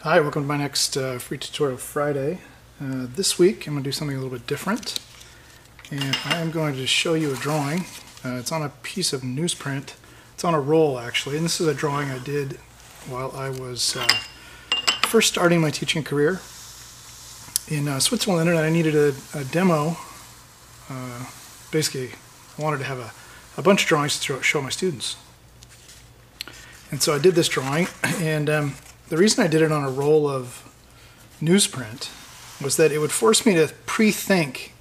Hi, welcome to my next free tutorial Friday. This week I'm going to do something a little bit different, and I am going to show you a drawing. It's on a piece of newsprint. It's on a roll actually, and this is a drawing I did while I was first starting my teaching career in Switzerland, and I needed a demo. Basically, I wanted to have a bunch of drawings to show my students. And so I did this drawing, and the reason I did it on a roll of newsprint was that it would force me to pre-think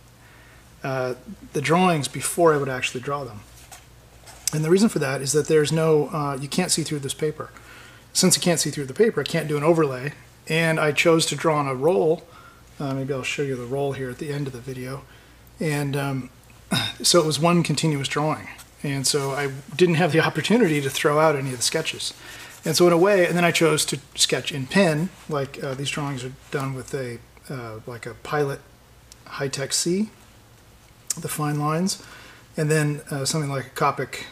the drawings before I would actually draw them. And the reason for that is that there's no, you can't see through this paper. Since I can't see through the paper, I can't do an overlay, and I chose to draw on a roll. Maybe I'll show you the roll here at the end of the video. And so it was one continuous drawing. And so I didn't have the opportunity to throw out any of the sketches. And so in a way, and then I chose to sketch in pen, like these drawings are done with a like a Pilot High-Tech C, the fine lines, and then something like a Copic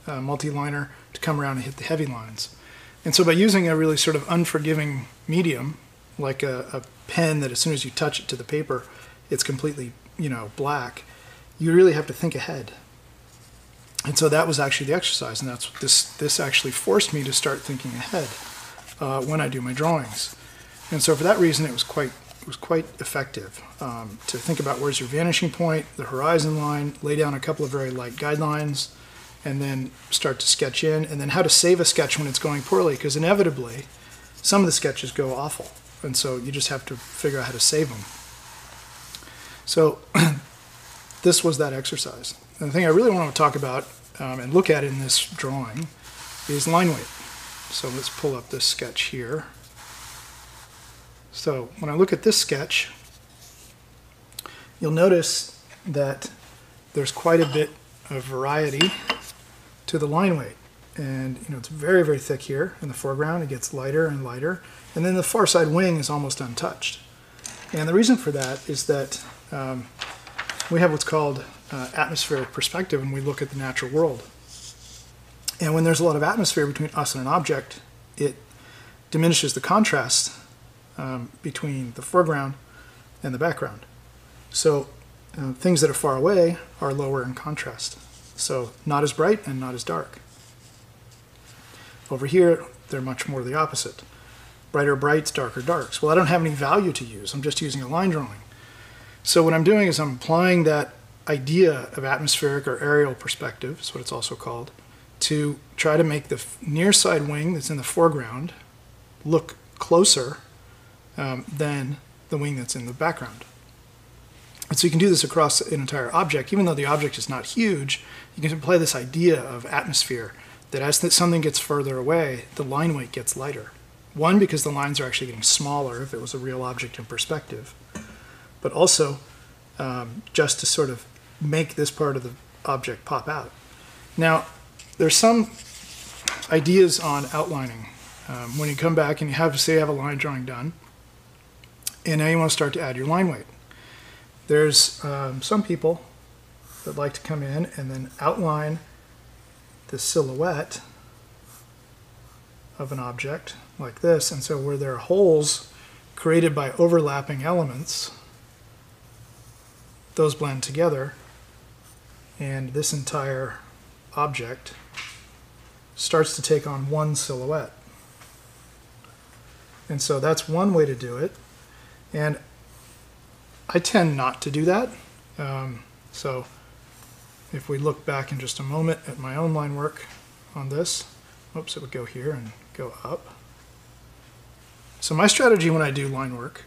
multi-liner to come around and hit the heavy lines. And so by using a really sort of unforgiving medium, like a pen that as soon as you touch it to the paper, it's completely, black, you really have to think ahead. And so that was actually the exercise, and that's what this actually forced me to start thinking ahead when I do my drawings. And so for that reason, it was quite effective to think about where's your vanishing point, the horizon line, lay down a couple of very light guidelines, and then start to sketch in, and then how to save a sketch when it's going poorly, because inevitably some of the sketches go awful, and so you just have to figure out how to save them. So this was that exercise. And the thing I really want to talk about and look at in this drawing is line weight. So let's pull up this sketch here. So when I look at this sketch, you'll notice that there's quite a bit of variety to the line weight. And it's very, very thick here in the foreground. It gets lighter and lighter. And then the far side wing is almost untouched. And the reason for that is that we have what's called atmospheric perspective, and we look at the natural world. And when there's a lot of atmosphere between us and an object, it diminishes the contrast between the foreground and the background. So things that are far away are lower in contrast. So not as bright and not as dark. Over here, they're much more the opposite. Brighter brights, darker darks. Well, I don't have any value to use. I'm just using a line drawing. So what I'm doing is I'm applying that idea of atmospheric or aerial perspective, is what it's also called, to try to make the near side wing that's in the foreground look closer than the wing that's in the background. And so you can do this across an entire object. Even though the object is not huge, you can apply this idea of atmosphere, that as something gets further away, the line weight gets lighter. One, because the lines are actually getting smaller if it was a real object in perspective, but also just to sort of make this part of the object pop out. Now, there's some ideas on outlining. When you come back and you have, say you have a line drawing done, and now you want to start to add your line weight. There's some people that like to come in and then outline the silhouette of an object like this, and so where there are holes created by overlapping elements, those blend together, and this entire object starts to take on one silhouette. And so that's one way to do it, and I tend not to do that. So if we look back in just a moment at my own line work on this, oops, it would go here and go up. So my strategy when I do line work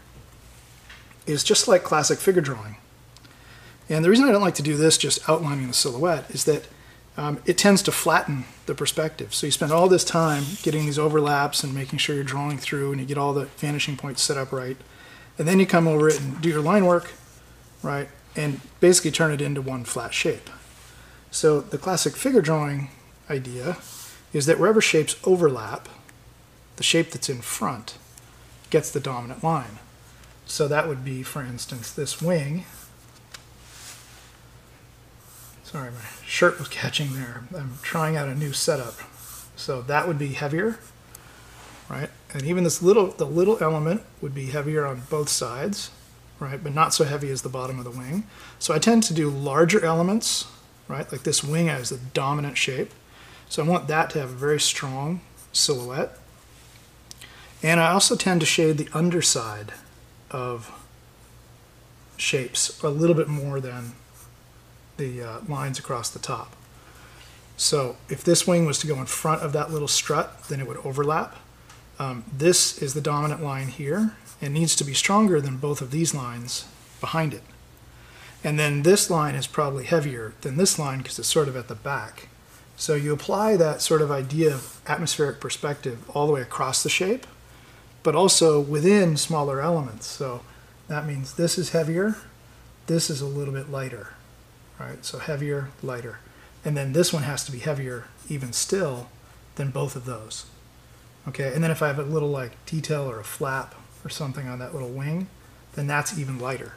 is just like classic figure drawing. And the reason I don't like to do this, just outlining the silhouette, is that it tends to flatten the perspective. So you spend all this time getting these overlaps and making sure you're drawing through and you get all the vanishing points set up right. And then you come over it and do your line work, right, and basically turn it into one flat shape. So the classic figure drawing idea is that wherever shapes overlap, the shape that's in front gets the dominant line. So that would be, for instance, this wing. Sorry, my shirt was catching there. I'm trying out a new setup. So that would be heavier. right? And even the little element would be heavier on both sides, right? But not so heavy as the bottom of the wing. So I tend to do larger elements, right? Like this wing has the dominant shape. So I want that to have a very strong silhouette. And I also tend to shade the underside of shapes a little bit more than the lines across the top. So if this wing was to go in front of that little strut, then it would overlap. This is the dominant line here and needs to be stronger than both of these lines behind it. And then this line is probably heavier than this line because it's sort of at the back. So you apply that sort of idea of atmospheric perspective all the way across the shape, but also within smaller elements. So that means this is heavier, this is a little bit lighter, right? So heavier, lighter. And then this one has to be heavier even still than both of those. Okay, and then if I have a little like detail or a flap or something on that little wing, then that's even lighter.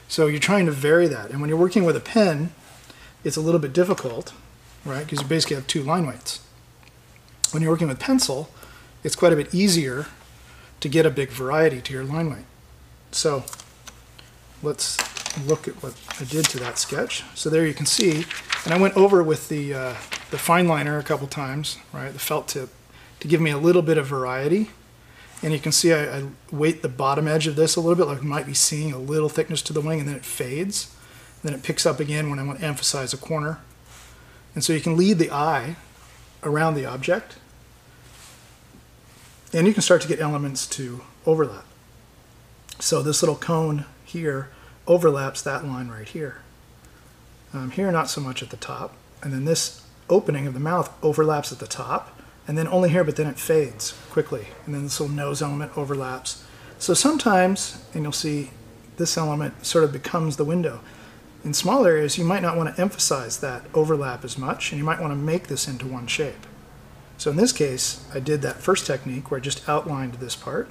So you're trying to vary that. And when you're working with a pen, it's a little bit difficult, right? Because you basically have two line weights. When you're working with pencil, it's quite a bit easier to get a big variety to your line weight. So let's look at what I did to that sketch. So there you can see, and I went over with the fine liner a couple times, right? The felt tip, to give me a little bit of variety. And you can see I weight the bottom edge of this a little bit, like you might be seeing a little thickness to the wing, and then it fades. Then it picks up again when I want to emphasize a corner. And so you can lead the eye around the object, and you can start to get elements to overlap. So this little cone here overlaps that line right here. Here, not so much at the top. And then this opening of the mouth overlaps at the top, and then only here, but then it fades quickly. And then this little nose element overlaps. So sometimes, and you'll see this element sort of becomes the window. In small areas, you might not want to emphasize that overlap as much, and you might want to make this into one shape. So in this case, I did that first technique where I just outlined this part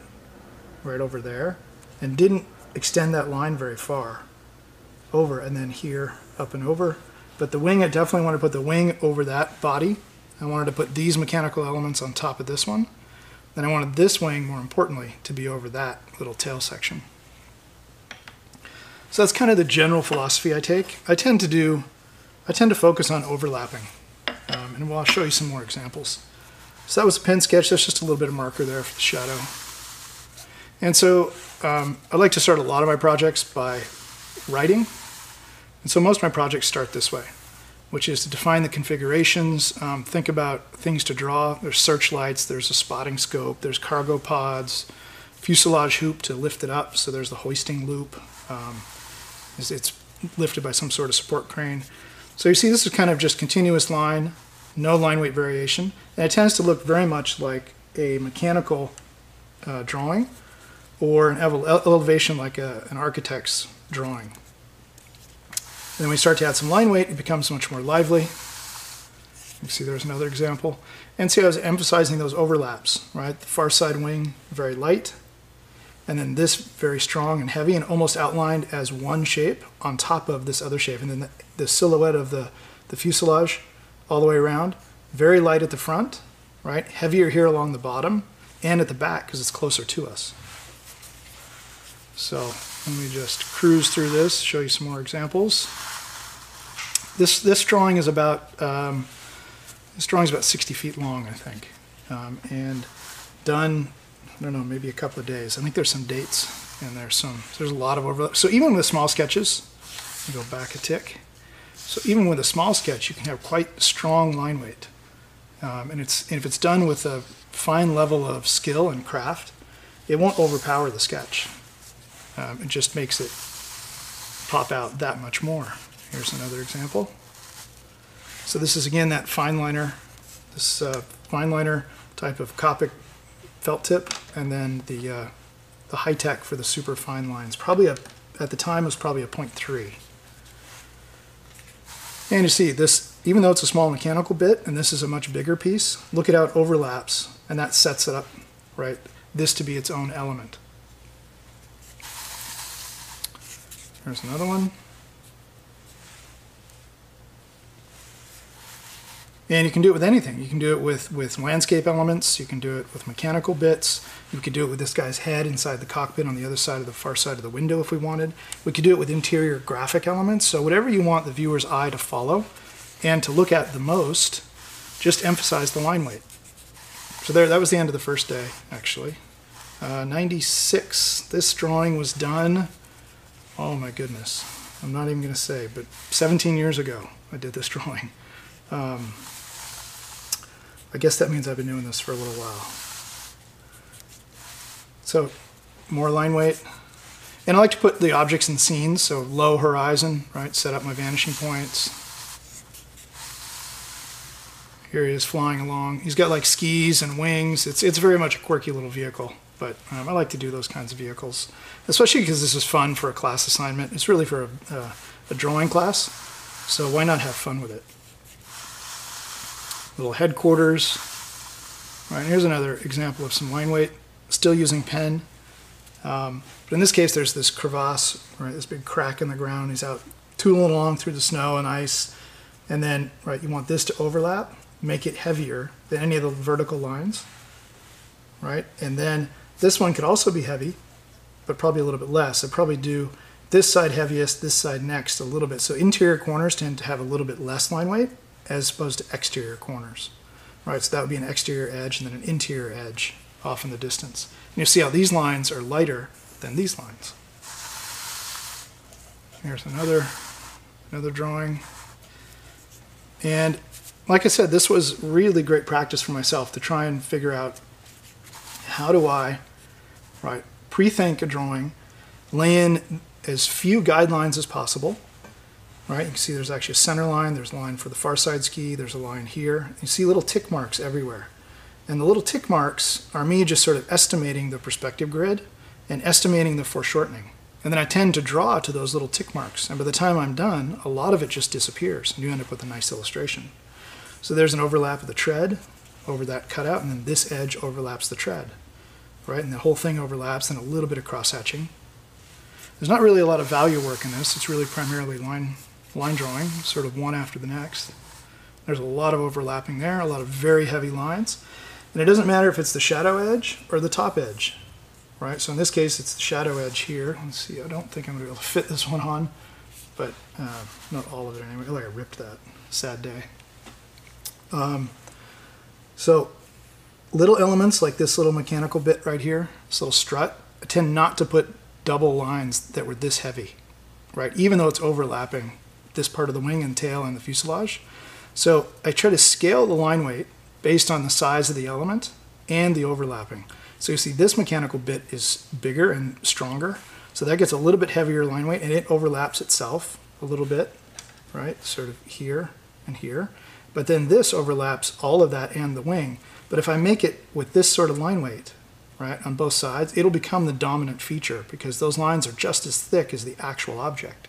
right over there and didn't extend that line very far over, and then here, up and over. But the wing, I definitely want to put the wing over that body. I wanted to put these mechanical elements on top of this one. Then I wanted this wing, more importantly, to be over that little tail section. So that's kind of the general philosophy I take. I tend to focus on overlapping, and I'll show you some more examples. So that was a pen sketch. That's just a little bit of marker there for the shadow. And so I like to start a lot of my projects by writing. And so most of my projects start this way, which is to define the configurations, think about things to draw. There's searchlights, there's a spotting scope, there's cargo pods, fuselage hoop to lift it up, so there's the hoisting loop. It's lifted by some sort of support crane. So you see this is kind of just continuous line, no line weight variation, and it tends to look very much like a mechanical drawing or an elevation like an architect's drawing. And then we start to add some line weight, it becomes much more lively. You see there's another example. And see I was emphasizing those overlaps, right? The far side wing, very light. And then this very strong and heavy and almost outlined as one shape on top of this other shape. And then the silhouette of the fuselage all the way around, very light at the front, right? Heavier here along the bottom and at the back because it's closer to us. So let me just cruise through this, show you some more examples. This drawing is about 60 feet long, I think, and done, I don't know, maybe a couple of days. I think there's some dates and there's a lot of overlap. So even with small sketches, go back a tick. So even with a small sketch, you can have quite strong line weight, and if it's done with a fine level of skill and craft, it won't overpower the sketch. It just makes it pop out that much more. Here's another example. So this is again that fine liner, this fine liner type of Copic felt tip, and then the high tech for the super fine lines. Probably at the time it was probably a 0.3. And you see this, even though it's a small mechanical bit, and this is a much bigger piece, look at how it overlaps, and that sets it up, right? This to be its own element. There's another one. And you can do it with anything. You can do it with landscape elements. You can do it with mechanical bits. You could do it with this guy's head inside the cockpit on the other side of the far side of the window if we wanted. We could do it with interior graphic elements. So whatever you want the viewer's eye to follow and to look at the most, just emphasize the line weight. So there, that was the end of the first day, actually. 96, this drawing was done, oh my goodness, I'm not even going to say, but 17 years ago I did this drawing. I guess that means I've been doing this for a little while. So, more line weight. And I like to put the objects in scenes, so low horizon, right? Set up my vanishing points. Here he is flying along. He's got like skis and wings. It's very much a quirky little vehicle, but I like to do those kinds of vehicles, especially because this is fun for a class assignment. It's really for a drawing class, so why not have fun with it? Little headquarters. All right, here's another example of some line weight, still using pen. But in this case, there's this crevasse, right, this big crack in the ground. He's out tooling along through the snow and ice. And then, right, you want this to overlap, make it heavier than any of the vertical lines, right? And then this one could also be heavy, but probably a little bit less. I'd probably do this side heaviest, this side next a little bit. So interior corners tend to have a little bit less line weight as opposed to exterior corners, right? So that would be an exterior edge and then an interior edge off in the distance. And you see how these lines are lighter than these lines. Here's another drawing. And like I said, this was really great practice for myself to try and figure out how do I, right, pre-think a drawing, lay in as few guidelines as possible. Right, you can see there's actually a center line, there's a line for the far side ski, there's a line here. You see little tick marks everywhere. And the little tick marks are me just sort of estimating the perspective grid and estimating the foreshortening. And then I tend to draw to those little tick marks. And by the time I'm done, a lot of it just disappears and you end up with a nice illustration. So there's an overlap of the tread over that cutout, and then this edge overlaps the tread. Right, and the whole thing overlaps, and a little bit of cross-hatching. There's not really a lot of value work in this. It's really primarily line drawing, sort of one after the next. There's a lot of overlapping there, a lot of very heavy lines. And it doesn't matter if it's the shadow edge or the top edge, right? So in this case, it's the shadow edge here. Let's see, I don't think I'm gonna be able to fit this one on, but not all of it anyway. Like I ripped that, sad day. So little elements like this little mechanical bit right here, this little strut, I tend not to put double lines that were this heavy, right? Even though it's overlapping this part of the wing and tail and the fuselage. So I try to scale the line weight based on the size of the element and the overlapping. So you see this mechanical bit is bigger and stronger. So that gets a little bit heavier line weight and it overlaps itself a little bit, right? Sort of here and here. But then this overlaps all of that and the wing. But if I make it with this sort of line weight, right, on both sides, it'll become the dominant feature because those lines are just as thick as the actual object.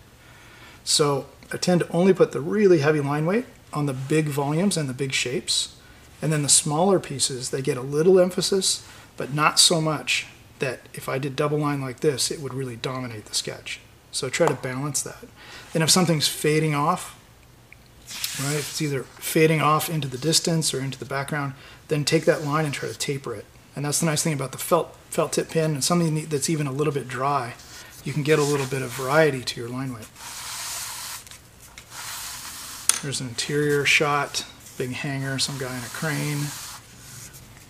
So I tend to only put the really heavy line weight on the big volumes and the big shapes. And then the smaller pieces, they get a little emphasis, but not so much that if I did double line like this, it would really dominate the sketch. So try to balance that. And if something's fading off, right, if it's either fading off into the distance or into the background, then take that line and try to taper it. And that's the nice thing about the felt tip pen and something that's even a little bit dry. You can get a little bit of variety to your line weight. There's an interior shot, big hangar, some guy in a crane.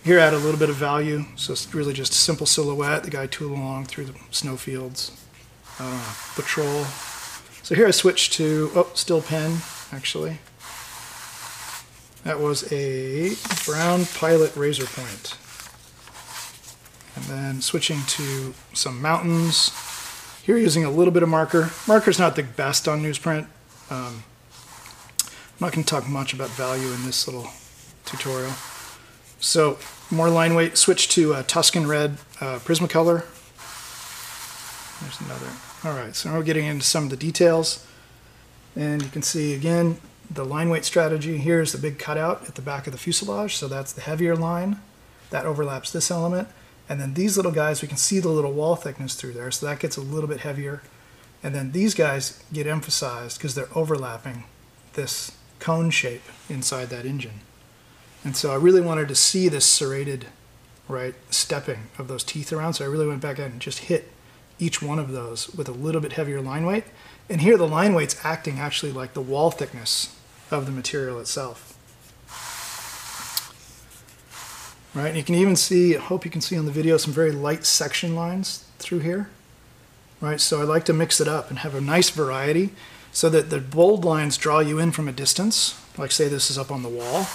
Here add a little bit of value, so it's really just a simple silhouette, the guy tooling along through the snowfields, patrol. So here I switched to, oh, still pen, actually. That was a brown Pilot razor point. And then switching to some mountains. Here using a little bit of marker. Marker's not the best on newsprint. I'm not going to talk much about value in this little tutorial. So more line weight, switch to Tuscan red Prismacolor. There's another. All right, so now we're getting into some of the details. And you can see again, the line weight strategy. Here's the big cutout at the back of the fuselage. So that's the heavier line. That overlaps this element. And then these little guys, we can see the little wall thickness through there. So that gets a little bit heavier. And then these guys get emphasized because they're overlapping this cone shape inside that engine. And so I really wanted to see this serrated, right, stepping of those teeth around. So I really went back out and just hit each one of those with a little bit heavier line weight. And here the line weight's acting actually like the wall thickness of the material itself. Right, and you can even see, I hope you can see on the video, some very light section lines through here. Right, so I like to mix it up and have a nice variety so that the bold lines draw you in from a distance. Like say this is up on the wall,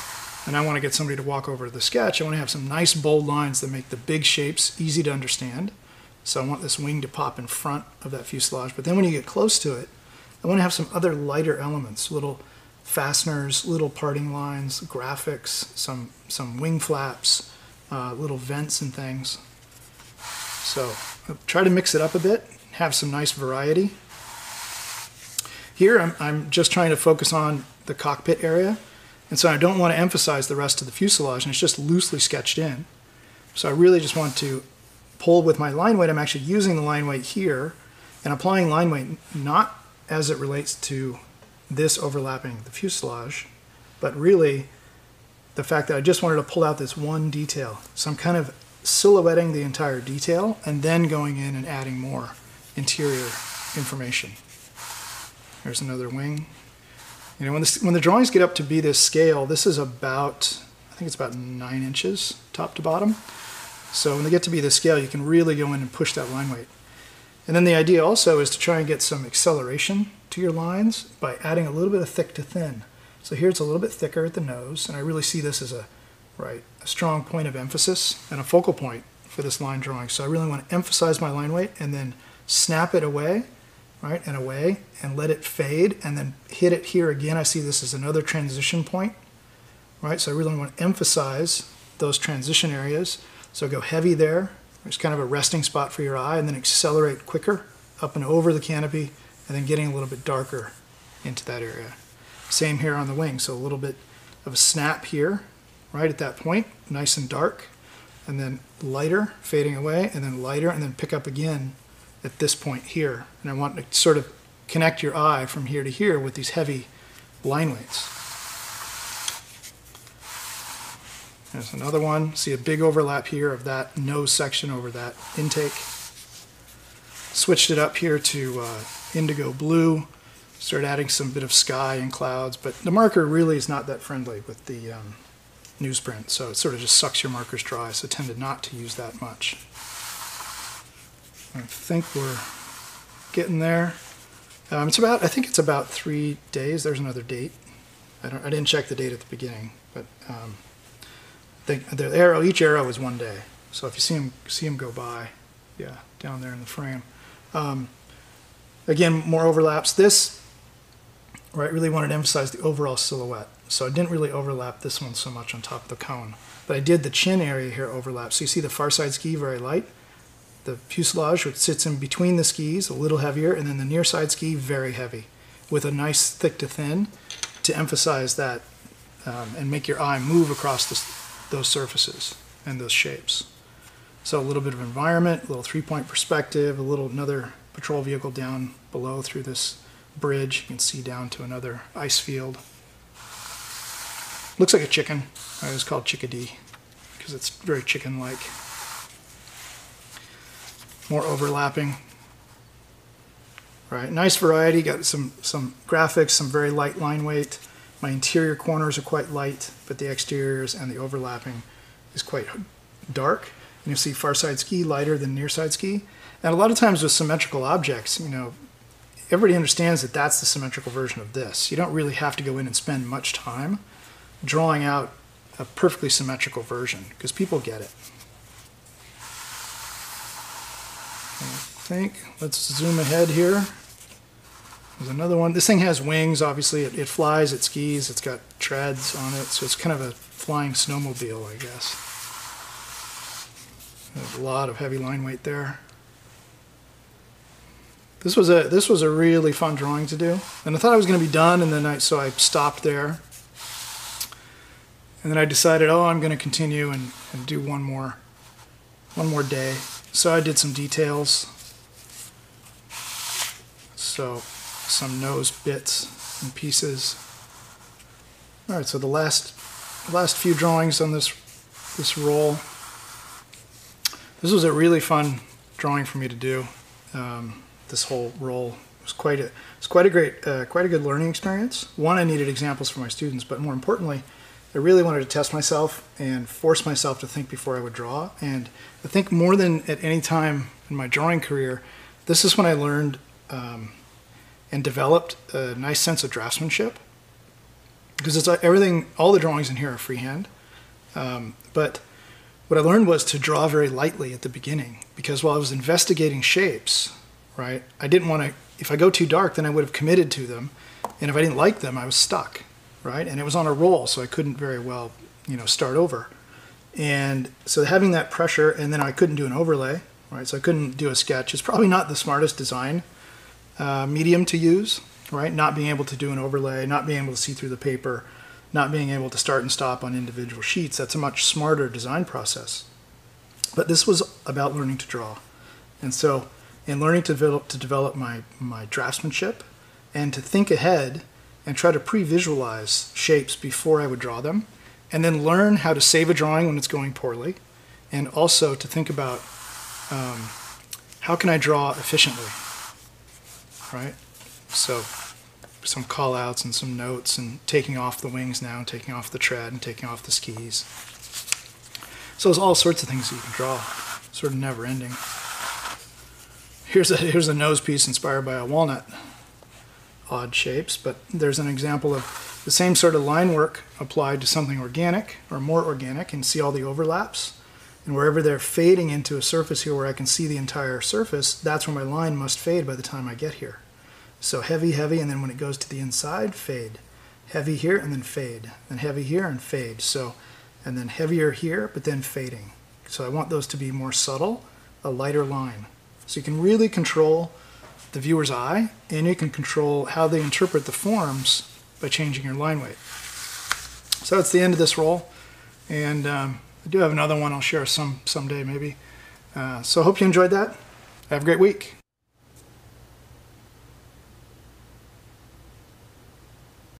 and I want to get somebody to walk over to the sketch. I want to have some nice bold lines that make the big shapes easy to understand. So I want this wing to pop in front of that fuselage, but then when you get close to it, I want to have some other lighter elements, little fasteners, little parting lines, graphics, some wing flaps, little vents and things. So I'll try to mix it up a bit, have some nice variety. Here I'm just trying to focus on the cockpit area, and so I don't want to emphasize the rest of the fuselage, and it's just loosely sketched in. So I really just want to pull with my line weight. I'm actually using the line weight here and applying line weight not as it relates to this overlapping the fuselage, but really the fact that I just wanted to pull out this one detail. So I'm kind of silhouetting the entire detail and then going in and adding more interior information. There's another wing. You know, when the drawings get up to be this scale, this is about, I think it's about 9 inches top to bottom. So when they get to be this scale, you can really go in and push that line weight. And then the idea also is to try and get some acceleration to your lines by adding a little bit of thick to thin. So here it's a little bit thicker at the nose, and I really see this as a strong point of emphasis and a focal point for this line drawing. So I really want to emphasize my line weight and then snap it away, right, and away, and let it fade, and then hit it here again. I see this as another transition point, right? So I really want to emphasize those transition areas. So go heavy there. It's kind of a resting spot for your eye, and then accelerate quicker up and over the canopy, and then getting a little bit darker into that area. Same here on the wing, so a little bit of a snap here, right at that point, nice and dark, and then lighter, fading away, and then lighter, and then pick up again at this point here. And I want to sort of connect your eye from here to here with these heavy line weights. There's another one. See a big overlap here of that nose section over that intake. Switched it up here to indigo blue. Started adding some bit of sky and clouds, but the marker really is not that friendly with the newsprint, so it sort of just sucks your markers dry, so I tended not to use that much. I think we're getting there. I think it's about 3 days. There's another date. I didn't check the date at the beginning, but each arrow is 1 day. So if you see them go by, yeah, down there in the frame. Again, more overlaps. This, right, really wanted to emphasize the overall silhouette. So I didn't really overlap this one so much on top of the cone, but I did the chin area here overlap. So you see the far side ski very light, the fuselage, which sits in between the skis, a little heavier, and then the near side ski very heavy, with a nice thick to thin to emphasize that and make your eye move across those surfaces and those shapes. So a little bit of environment, a little 3-point perspective, another patrol vehicle down below through this bridge. You can see down to another ice field. Looks like a chicken. I was called chickadee because it's very chicken-like. More overlapping. Right, nice variety. Got some graphics, some very light line weight. My interior corners are quite light, but the exteriors and the overlapping is quite dark. And you'll see far side ski lighter than near side ski. And a lot of times with symmetrical objects, you know, everybody understands that that's the symmetrical version of this. You don't really have to go in and spend much time drawing out a perfectly symmetrical version because people get it. I think, let's zoom ahead here. There's another one. This thing has wings, obviously. It flies, it skis, it's got treads on it, so it's kind of a flying snowmobile, I guess. There's a lot of heavy line weight there. This was a really fun drawing to do, and I thought I was going to be done, and then so I stopped there, and then I decided, oh, I'm going to continue and do one more day. So I did some details. So some nose bits and pieces. All right, so the last few drawings on this roll. This was a really fun drawing for me to do. This whole roll was quite a good learning experience. One, I needed examples for my students, but more importantly, I really wanted to test myself and force myself to think before I would draw. And I think more than at any time in my drawing career, this is when I learned and developed a nice sense of draftsmanship. Because it's like all the drawings in here are freehand. But what I learned was to draw very lightly at the beginning, because while I was investigating shapes, right, I didn't want to, if I go too dark, then I would have committed to them. And if I didn't like them, I was stuck, right? And it was on a roll, so I couldn't very well, start over. And so having that pressure, and then I couldn't do an overlay, right? So I couldn't do a sketch. It's probably not the smartest design medium to use, right? Not being able to do an overlay, not being able to see through the paper, not being able to start and stop on individual sheets. That's a much smarter design process. But this was about learning to draw. And so in learning to develop my draftsmanship and to think ahead and try to pre-visualize shapes before I would draw them, and then learn how to save a drawing when it's going poorly, and also to think about how can I draw efficiently, right? So some call outs and some notes and taking off the wings now, and taking off the tread and taking off the skis. So there's all sorts of things that you can draw, sort of never ending. Here's a nose piece inspired by a walnut. Odd shapes, but there's an example of the same sort of line work applied to something organic or more organic, and see all the overlaps. And wherever they're fading into a surface here where I can see the entire surface, that's where my line must fade by the time I get here. So heavy, heavy, and then when it goes to the inside, fade. Heavy here and then fade. Then heavy here and fade. So, and then heavier here, but then fading. So I want those to be more subtle, a lighter line. So you can really control the viewer's eye, and you can control how they interpret the forms by changing your line weight. So that's the end of this roll, and I do have another one I'll share someday maybe. So I hope you enjoyed that. Have a great week.